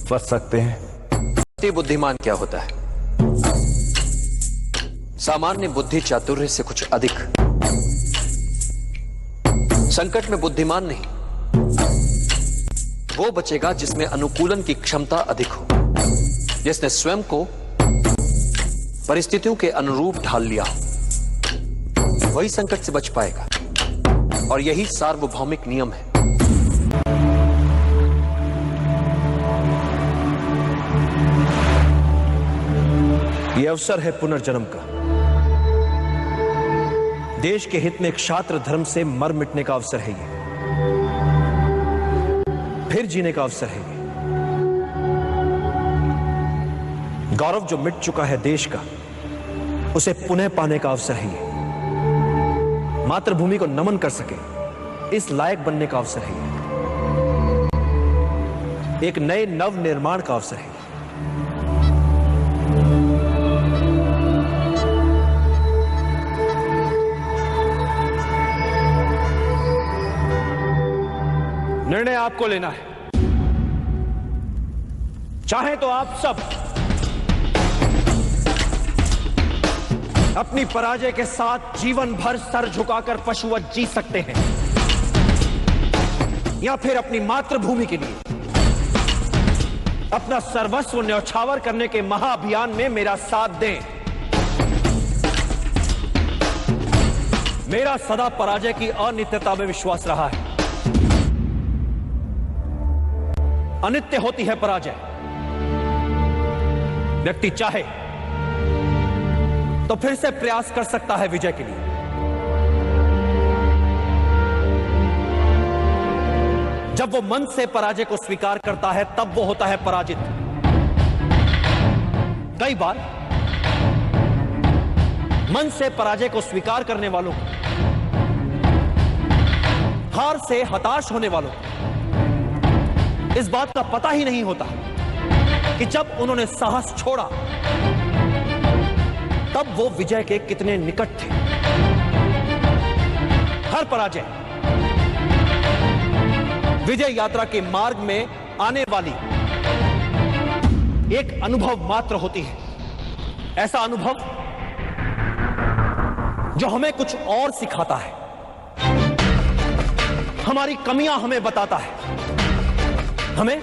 फंस सकते हैं। बुद्धिमान क्या होता है? सामान्य बुद्धि चातुर्य से कुछ अधिक। संकट में बुद्धिमान नहीं, वो बचेगा जिसमें अनुकूलन की क्षमता अधिक हो, जिसने स्वयं को परिस्थितियों के अनुरूप ढाल लिया हो, वही संकट से बच पाएगा। और यही सार्वभौमिक नियम है। यह अवसर है पुनर्जन्म का। देश के हित में क्षात्र धर्म से मर मिटने का अवसर है ये। फिर जीने का अवसर है ये। गौरव जो मिट चुका है देश का, उसे पुनः पाने का अवसर है ये। मातृभूमि को नमन कर सके, इस लायक बनने का अवसर है ये। एक नए नव निर्माण का अवसर है। निर्णय आपको लेना है। चाहे तो आप सब अपनी पराजय के साथ जीवन भर सर झुकाकर पशुवत जी सकते हैं, या फिर अपनी मातृभूमि के लिए अपना सर्वस्व न्यौछावर करने के महाअभियान में मेरा साथ दें। मेरा सदा पराजय की अनित्यता में विश्वास रहा है। अनित्य होती है पराजय। व्यक्ति चाहे तो फिर से प्रयास कर सकता है विजय के लिए। जब वो मन से पराजय को स्वीकार करता है, तब वो होता है पराजित। कई बार मन से पराजय को स्वीकार करने वालों को, हार से हताश होने वालों को इस बात का पता ही नहीं होता कि जब उन्होंने साहस छोड़ा तब वो विजय के कितने निकट थे। हर पराजय विजय यात्रा के मार्ग में आने वाली एक अनुभव मात्र होती है। ऐसा अनुभव जो हमें कुछ और सिखाता है, हमारी कमियां हमें बताता है, हमें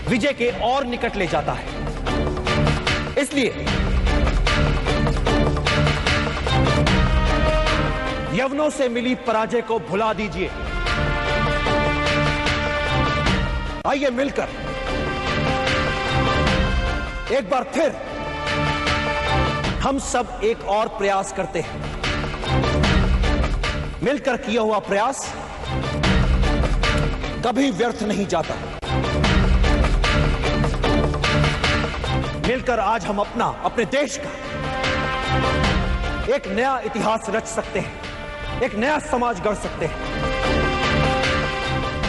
विजय के और निकट ले जाता है। इसलिए यवनों से मिली पराजय को भुला दीजिए। आइए मिलकर एक बार फिर हम सब एक और प्रयास करते हैं। मिलकर किया हुआ प्रयास कभी व्यर्थ नहीं जाता। मिलकर आज हम अपने देश का एक नया इतिहास रच सकते हैं, एक नया समाज गढ़ सकते हैं,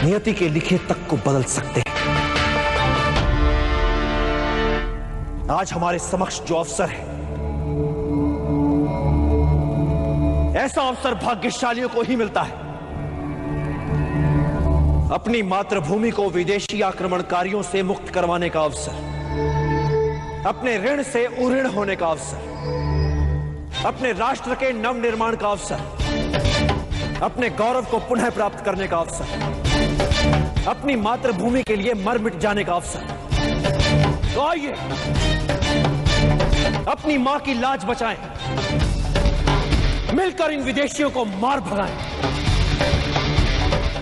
नियति के लिखे तक को बदल सकते हैं। आज हमारे समक्ष जो अवसर है, ऐसा अवसर भाग्यशालियों को ही मिलता है। अपनी मातृभूमि को विदेशी आक्रमणकारियों से मुक्त करवाने का अवसर, अपने ऋण से उऋण होने का अवसर, अपने राष्ट्र के नवनिर्माण का अवसर, अपने गौरव को पुनः प्राप्त करने का अवसर, अपनी मातृभूमि के लिए मर मिट जाने का अवसर। तो आइए अपनी मां की लाज बचाएं, मिलकर इन विदेशियों को मार भगाएं।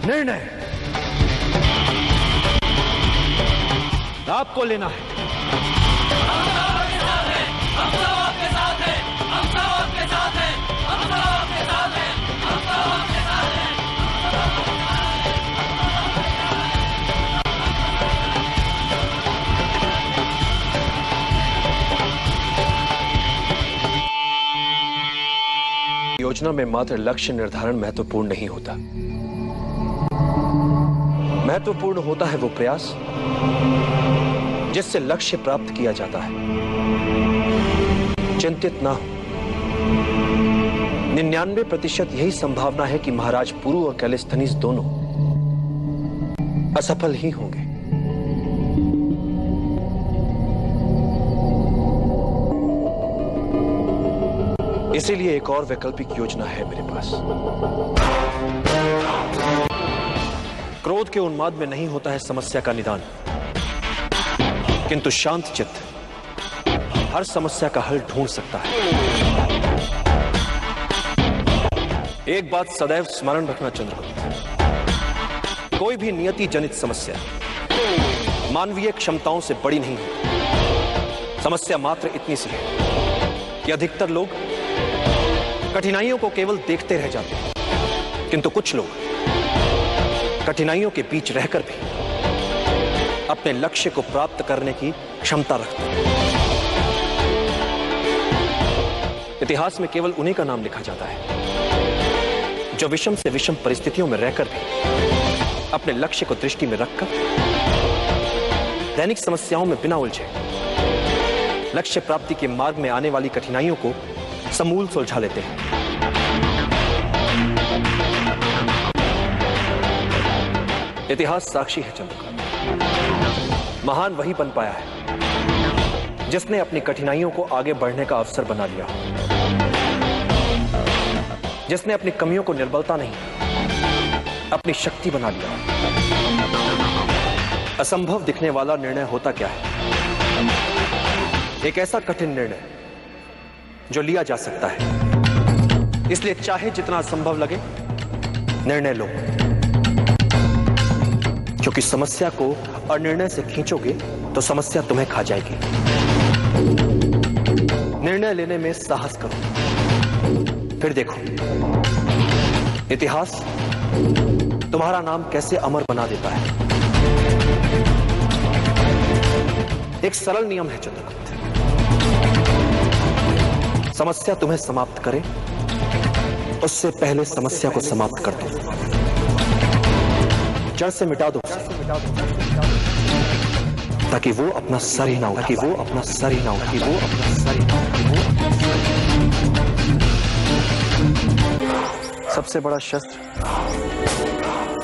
निर्णय आपको लेना है। योजना में मात्र लक्ष्य निर्धारण महत्वपूर्ण नहीं होता। महत्वपूर्ण होता है वो प्रयास जिससे लक्ष्य प्राप्त किया जाता है। चिंतित ना हो, 99% यही संभावना है कि महाराज पुरु और कैलिस्थनीज दोनों असफल ही होंगे। इसीलिए एक और वैकल्पिक योजना है मेरे पास। क्रोध के उन्माद में नहीं होता है समस्या का निदान, किंतु शांत चित्त हर समस्या का हल ढूंढ सकता है। एक बात सदैव स्मरण रखना चंद्रगुप्त, कोई भी नियति जनित समस्या मानवीय क्षमताओं से बड़ी नहीं है। समस्या मात्र इतनी सी है कि अधिकतर लोग कठिनाइयों को केवल देखते रह जाते हैं, किंतु कुछ लोग कठिनाइयों के बीच रहकर भी अपने लक्ष्य को प्राप्त करने की क्षमता रखते हैं। इतिहास में केवल उन्हीं का नाम लिखा जाता है जो विषम से विषम परिस्थितियों में रहकर भी अपने लक्ष्य को दृष्टि में रखकर दैनिक समस्याओं में बिना उलझे लक्ष्य प्राप्ति के मार्ग में आने वाली कठिनाइयों को समूल सुलझा लेते हैं। इतिहास साक्षी है चंद्रकांत, महान वही बन पाया है जिसने अपनी कठिनाइयों को आगे बढ़ने का अवसर बना लिया, जिसने अपनी कमियों को निर्बलता नहीं अपनी शक्ति बना लिया। असंभव दिखने वाला निर्णय होता क्या है? एक ऐसा कठिन निर्णय जो लिया जा सकता है, इसलिए चाहे जितना असंभव लगे निर्णय लो, क्योंकि समस्या को अनिर्णय से खींचोगे तो समस्या तुम्हें खा जाएगी। निर्णय लेने में साहस करो, फिर देखो इतिहास तुम्हारा नाम कैसे अमर बना देता है। एक सरल नियम है चंद्रगुप्त, समस्या तुम्हें समाप्त करे उससे पहले समस्या को समाप्त कर दो, जड़ से मिटा दो, ताकि वो अपना सर ही ना उठा, ताकि वो अपना सर ही ना उठा, वो अपना सर ही ना उठा। सबसे बड़ा शस्त्र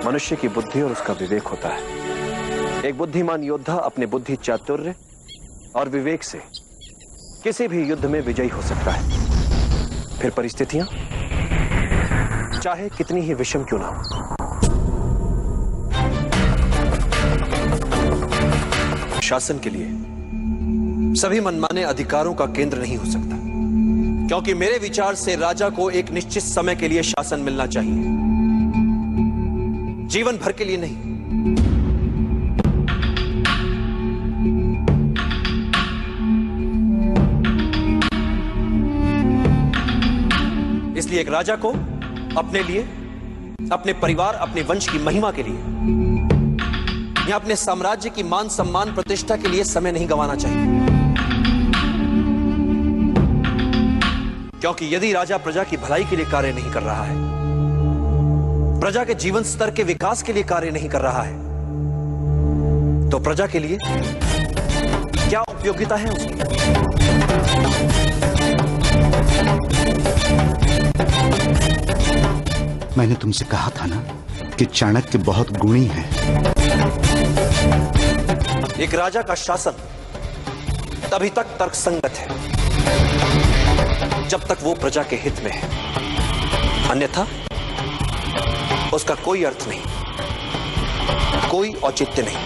मनुष्य की बुद्धि और उसका विवेक होता है। एक बुद्धिमान योद्धा अपने बुद्धि, चातुर्य और विवेक से किसी भी युद्ध में विजयी हो सकता है, फिर परिस्थितियां चाहे कितनी ही विषम क्यों ना हो। शासन के लिए सभी मनमाने अधिकारों का केंद्र नहीं हो सकता, क्योंकि मेरे विचार से राजा को एक निश्चित समय के लिए शासन मिलना चाहिए, जीवन भर के लिए नहीं। इसलिए एक राजा को अपने लिए, अपने परिवार, अपने वंश की महिमा के लिए या अपने साम्राज्य की मान सम्मान प्रतिष्ठा के लिए समय नहीं गंवाना चाहिए, क्योंकि यदि राजा प्रजा की भलाई के लिए कार्य नहीं कर रहा है, प्रजा के जीवन स्तर के विकास के लिए कार्य नहीं कर रहा है, तो प्रजा के लिए क्या उपयोगिता है उसकी? मैंने तुमसे कहा था ना कि चाणक्य बहुत गुणी है। एक राजा का शासन तभी तक तर्कसंगत है जब तक वो प्रजा के हित में है, अन्यथा उसका कोई अर्थ नहीं, कोई औचित्य नहीं।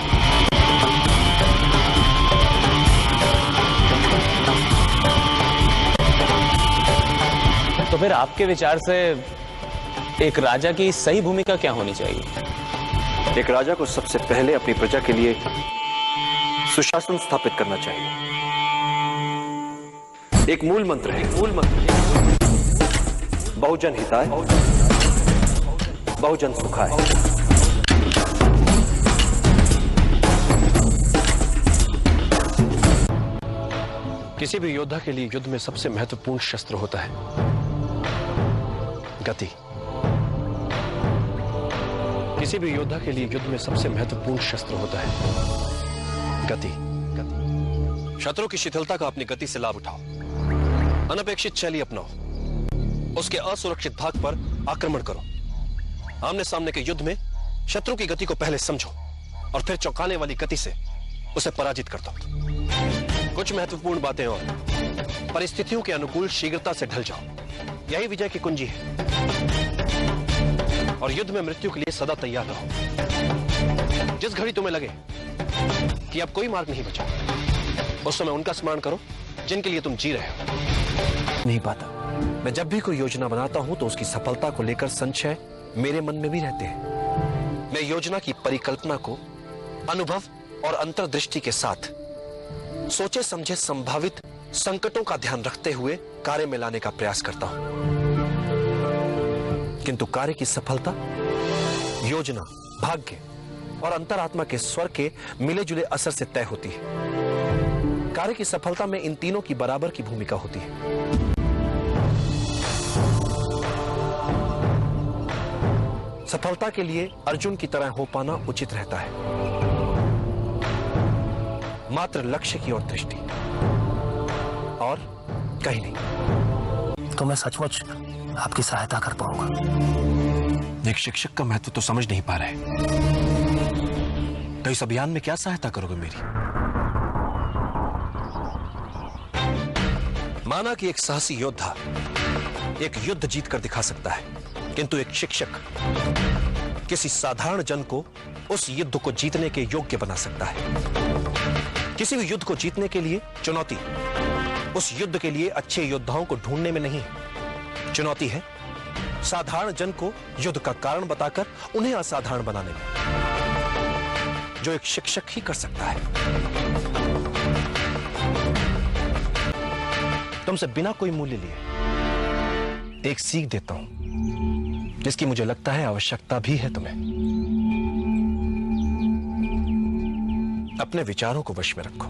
तो फिर आपके विचार से एक राजा की सही भूमिका क्या होनी चाहिए? एक राजा को सबसे पहले अपनी प्रजा के लिए सुशासन स्थापित करना चाहिए। एक मूल मंत्र है, बहुजन हिताय, बहुजन सुखाय। किसी भी योद्धा के लिए युद्ध में सबसे महत्वपूर्ण शस्त्र होता है गति। किसी भी योद्धा के लिए युद्ध में सबसे महत्वपूर्ण शस्त्र होता है गति। शत्रु की शिथिलता का अपनी गति से लाभ उठाओ, अनपेक्षित शैली अपनाओ, उसके असुरक्षित भाग पर आक्रमण करो। आमने सामने के युद्ध में शत्रु की गति को पहले समझो और फिर चौंकाने वाली गति से उसे पराजित कर दो। कुछ महत्वपूर्ण बातें और, परिस्थितियों के अनुकूल शीघ्रता से ढल जाओ, यही विजय की कुंजी है। और युद्ध में मृत्यु के लिए सदा तैयार रहो। जिस घड़ी तुम्हें लगे कि अब कोई मार्ग नहीं बचा, उस समय उनका स्मरण करो जिनके लिए तुम जी रहे हो। नहीं पाता, मैं जब भी कोई योजना बनाता हूं तो उसकी सफलता को लेकर संशय मेरे मन में भी रहते हैं। मैं योजना की परिकल्पना को अनुभव और अंतर्दृष्टि के साथ सोचे समझे संभावित संकटों का ध्यान रखते हुए कार्य में लाने का प्रयास करता हूं। किंतु कार्य की सफलता योजना, भाग्य और अंतरात्मा के स्वर के मिले जुले असर से तय होती है। कार्य की सफलता में इन तीनों की बराबर की भूमिका होती है। सफलता के लिए अर्जुन की तरह हो पाना उचित रहता है। मात्र लक्ष्य की ओर दृष्टि और कहीं नहीं। तो मैं सचमुच आपकी सहायता कर पाऊंगा। एक शिक्षक का महत्व तो समझ नहीं पा रहे, तो इस अभियान में क्या सहायता करोगे मेरी? माना कि एक साहसी योद्धा एक युद्ध जीतकर दिखा सकता है, किंतु एक शिक्षक किसी साधारण जन को उस युद्ध को जीतने के योग्य बना सकता है। किसी भी युद्ध को जीतने के लिए चुनौती उस युद्ध के लिए अच्छे योद्धाओं को ढूंढने में नहीं है। चुनौती है साधारण जन को युद्ध का कारण बताकर उन्हें असाधारण बनाने में, जो एक शिक्षक ही कर सकता है। तुमसे बिना कोई मूल्य लिए एक सीख देता हूं, जिसकी मुझे लगता है आवश्यकता भी है तुम्हें। अपने विचारों को वश में रखो,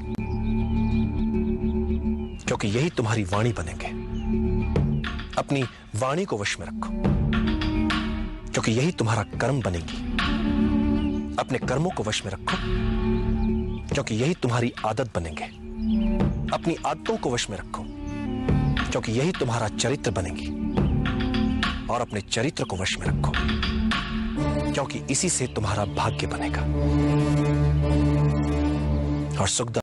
क्योंकि यही तुम्हारी वाणी बनेंगे। अपनी वाणी को वश में रखो, क्योंकि यही तुम्हारा कर्म बनेगी। अपने कर्मों को वश में रखो, क्योंकि यही तुम्हारी आदत बनेंगे। अपनी आदतों को वश में रखो, क्योंकि यही तुम्हारा चरित्र बनेगी। और अपने चरित्र को वश में रखो, क्योंकि इसी से तुम्हारा भाग्य बनेगा। और सुखदा,